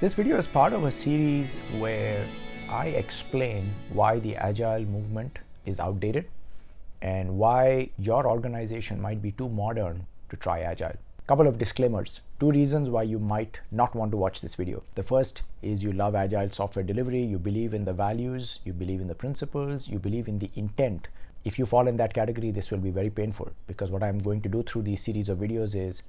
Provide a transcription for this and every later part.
This video is part of a series where I explain why the Agile movement is outdated and why your organization might be too modern to try Agile. Couple of disclaimers. 2 reasons why you might not want to watch this video. The first is you love Agile software delivery, you believe in the values, you believe in the principles, you believe in the intent. If you fall in that category, this will be very painful, because what I'm going to do through these series of videos is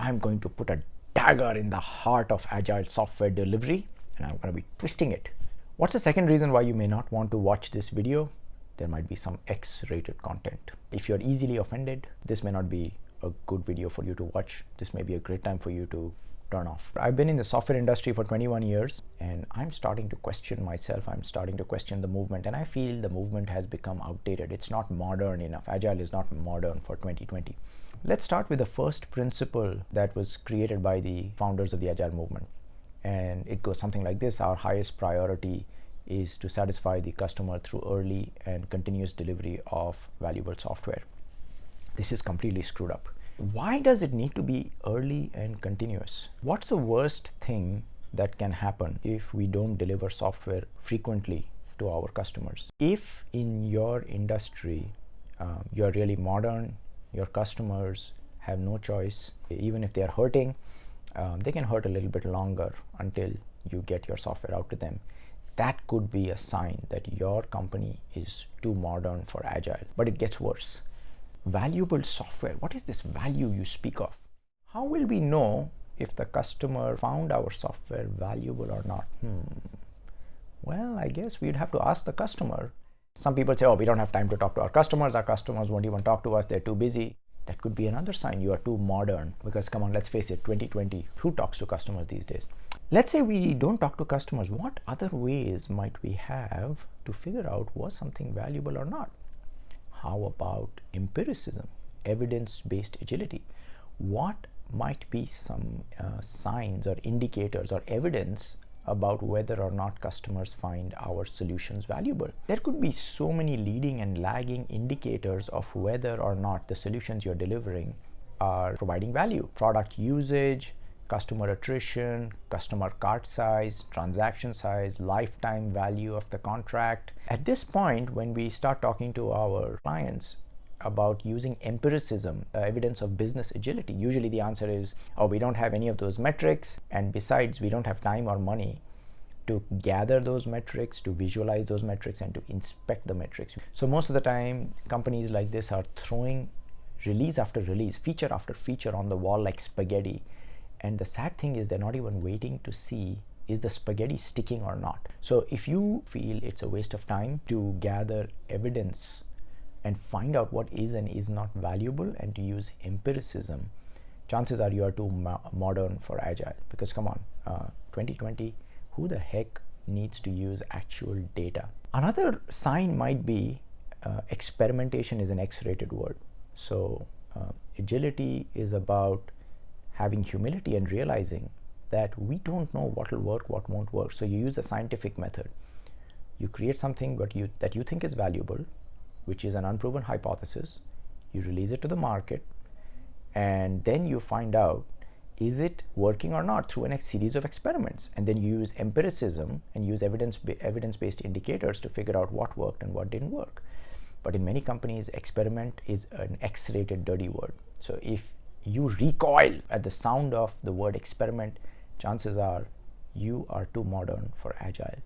I'm going to put a dagger in the heart of Agile software delivery, and I'm going to be twisting it. What's the second reason why you may not want to watch this video? There might be some X-rated content. If you're easily offended, this may not be a good video for you to watch. This may be a great time for you to turn off. I've been in the software industry for 21 years, and I'm starting to question myself. I'm starting to question the movement, and I feel the movement has become outdated. It's not modern enough. Agile is not modern for 2020. Let's start with the first principle that was created by the founders of the Agile movement. And it goes something like this: our highest priority is to satisfy the customer through early and continuous delivery of valuable software. This is completely screwed up. Why does it need to be early and continuous? What's the worst thing that can happen if we don't deliver software frequently to our customers? If in your industry you're really modern, your customers have no choice. Even if they're hurting, they can hurt a little bit longer until you get your software out to them. That could be a sign that your company is too modern for Agile. But it gets worse. Valuable software. What is this value you speak of? How will we know if the customer found our software valuable or not? Well, I guess we'd have to ask the customer. Some people say, oh, we don't have time to talk to our customers won't even talk to us, they're too busy. That could be another sign you are too modern, because come on, let's face it, 2020, who talks to customers these days? Let's say we don't talk to customers. What other ways might we have to figure out was something valuable or not? How about empiricism, evidence-based agility? What might be some signs or indicators or evidence about whether or not customers find our solutions valuable? There could be so many leading and lagging indicators of whether or not the solutions you're delivering are providing value. Product usage, customer attrition, customer cart size, transaction size, lifetime value of the contract. At this point, when we start talking to our clients about using empiricism, evidence of business agility, usually the answer is, oh, we don't have any of those metrics, and besides, we don't have time or money to gather those metrics, to visualize those metrics, and to inspect the metrics. So most of the time, companies like this are throwing release after release, feature after feature on the wall like spaghetti. And the sad thing is they're not even waiting to see, is the spaghetti sticking or not? So if you feel it's a waste of time to gather evidence and find out what is and is not valuable and to use empiricism, chances are you are too modern for Agile. Because come on, 2020, who the heck needs to use actual data? Another sign might be experimentation is an X-rated word. So agility is about having humility and realizing that we don't know what will work, what won't work. So you use a scientific method. You create something that you think is valuable, which is an unproven hypothesis. You release it to the market, and then you find out, is it working or not through a next series of experiments? And then you use empiricism and use evidence-based indicators to figure out what worked and what didn't work. But in many companies, experiment is an X-rated dirty word. So if you recoil at the sound of the word experiment, chances are you are too modern for Agile.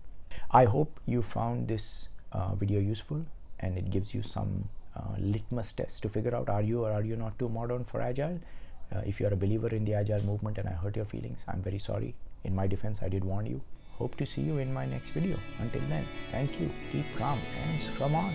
I hope you found this video useful, and it gives you some litmus test to figure out, are you or are you not too modern for Agile? If you're a believer in the Agile movement and I hurt your feelings, I'm very sorry. In my defense, I did warn you. Hope to see you in my next video. Until then, thank you, keep calm, and scrum on.